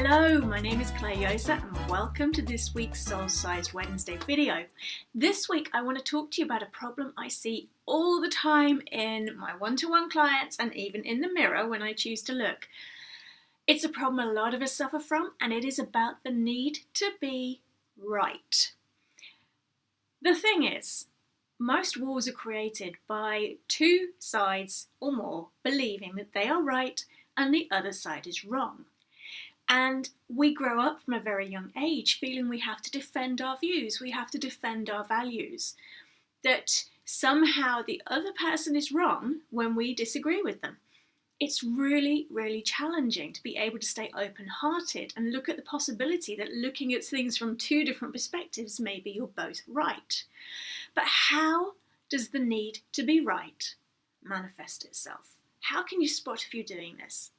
Hello, my name is Claire Yosa and welcome to this week's Soul Size Wednesday video. This week I want to talk to you about a problem I see all the time in my one-to-one clients and even in the mirror when I choose to look. It's a problem a lot of us suffer from, and it is about the need to be right. The thing is, most wars are created by two sides or more believing that they are right and the other side is wrong. And we grow up from a very young age feeling we have to defend our views, we have to defend our values, that somehow the other person is wrong when we disagree with them. It's really, really challenging to be able to stay open-hearted and look at the possibility that looking at things from two different perspectives, maybe you're both right. But how does the need to be right manifest itself? How can you spot if you're doing this?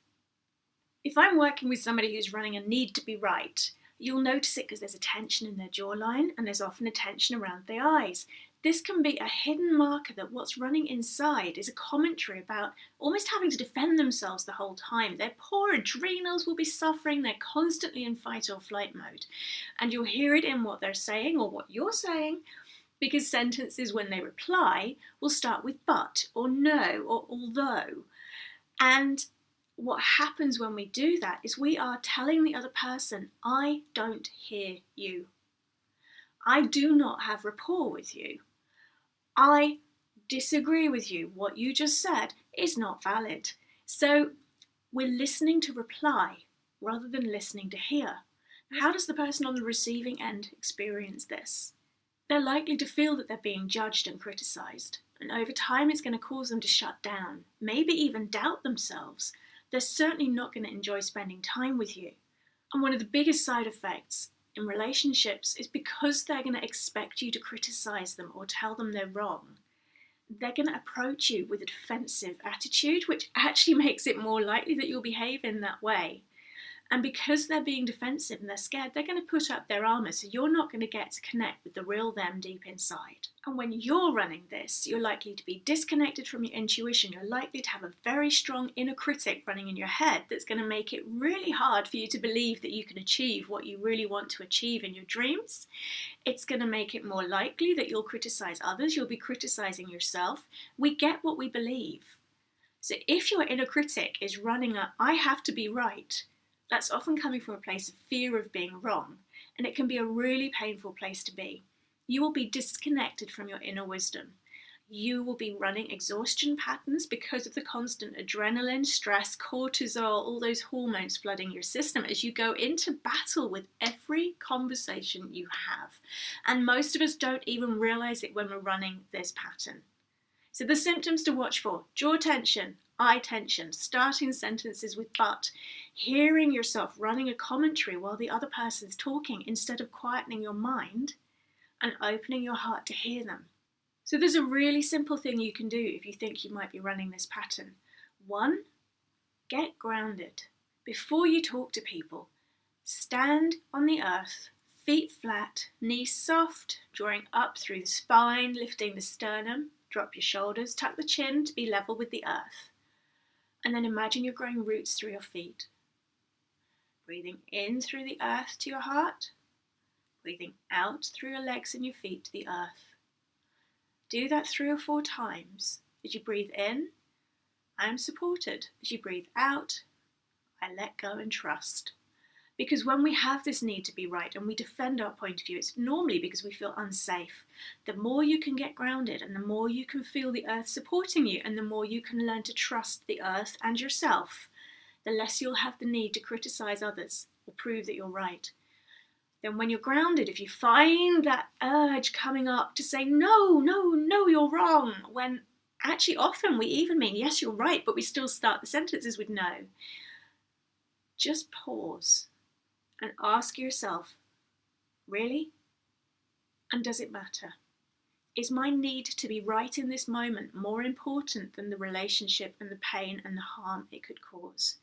If I'm working with somebody who's running a need to be right, you'll notice it because there's a tension in their jawline and there's often a tension around the eyes. This can be a hidden marker that what's running inside is a commentary about almost having to defend themselves the whole time. Their poor adrenals will be suffering, they're constantly in fight or flight mode. And you'll hear it in what they're saying or what you're saying, because sentences when they reply will start with but or no or although. And what happens when we do that is we are telling the other person, I don't hear you. I do not have rapport with you. I disagree with you. What you just said is not valid. So we're listening to reply rather than listening to hear. How does the person on the receiving end experience this? They're likely to feel that they're being judged and criticised. And over time, it's going to cause them to shut down, maybe even doubt themselves. They're certainly not going to enjoy spending time with you. And one of the biggest side effects in relationships is because they're going to expect you to criticize them or tell them they're wrong. They're going to approach you with a defensive attitude, which actually makes it more likely that you'll behave in that way. And because they're being defensive and they're scared, they're going to put up their armour, so you're not going to get to connect with the real them deep inside. And when you're running this, you're likely to be disconnected from your intuition. You're likely to have a very strong inner critic running in your head that's going to make it really hard for you to believe that you can achieve what you really want to achieve in your dreams. It's going to make it more likely that you'll criticise others. You'll be criticising yourself. We get what we believe. So if your inner critic is running a I have to be right, that's often coming from a place of fear of being wrong, and it can be a really painful place to be. You will be disconnected from your inner wisdom. You will be running exhaustion patterns because of the constant adrenaline, stress, cortisol, all those hormones flooding your system as you go into battle with every conversation you have. And most of us don't even realize it when we're running this pattern. So the symptoms to watch for: jaw tension, eye tension, starting sentences with but, hearing yourself running a commentary while the other person's talking instead of quietening your mind and opening your heart to hear them. So there's a really simple thing you can do if you think you might be running this pattern. 1, get grounded. Before you talk to people, stand on the earth, feet flat, knees soft, drawing up through the spine, lifting the sternum, drop your shoulders, tuck the chin to be level with the earth. And then imagine you're growing roots through your feet. Breathing in through the earth to your heart. Breathing out through your legs and your feet to the earth. Do that 3 or 4 times. As you breathe in, I am supported. As you breathe out, I let go and trust. Because when we have this need to be right and we defend our point of view, it's normally because we feel unsafe. The more you can get grounded and the more you can feel the earth supporting you and the more you can learn to trust the earth and yourself, the less you'll have the need to criticize others or prove that you're right. Then when you're grounded, if you find that urge coming up to say, no, you're wrong, when actually often we even mean, yes, you're right, but we still start the sentences with no, just pause and ask yourself, really? And does it matter? Is my need to be right in this moment more important than the relationship and the pain and the harm it could cause?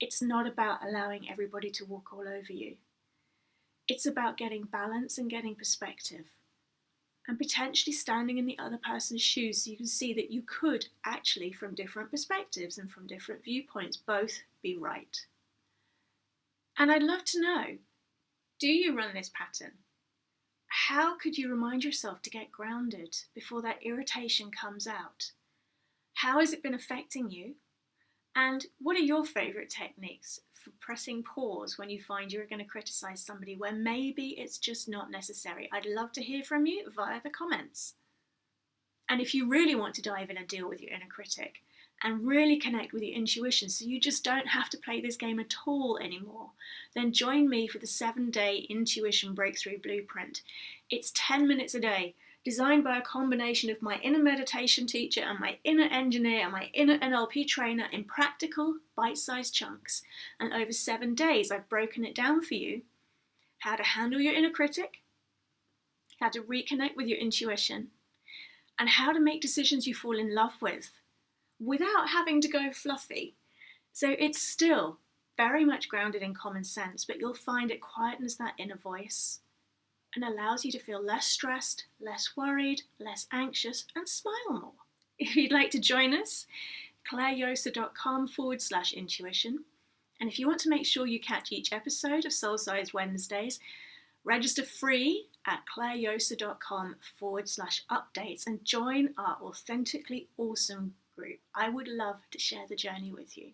It's not about allowing everybody to walk all over you. It's about getting balance and getting perspective and potentially standing in the other person's shoes so you can see that you could actually, from different perspectives and from different viewpoints, both be right. And I'd love to know, do you run this pattern? How could you remind yourself to get grounded before that irritation comes out? How has it been affecting you? And what are your favourite techniques for pressing pause when you find you're going to criticise somebody where maybe it's just not necessary? I'd love to hear from you via the comments. And if you really want to dive in and deal with your inner critic and really connect with your intuition so you just don't have to play this game at all anymore, then join me for the 7-day Intuition Breakthrough Blueprint. It's 10 minutes a day, designed by a combination of my inner meditation teacher and my inner engineer and my inner NLP trainer in practical, bite-sized chunks. And over 7 days, I've broken it down for you how to handle your inner critic, how to reconnect with your intuition, and how to make decisions you fall in love with without having to go fluffy. So it's still very much grounded in common sense, but you'll find it quietens that inner voice and allows you to feel less stressed, less worried, less anxious, and smile more. If you'd like to join us, clairejosa.com/intuition. And if you want to make sure you catch each episode of Soul Size Wednesdays, register free at clairejosa.com/updates and join our authentically awesome group. I would love to share the journey with you.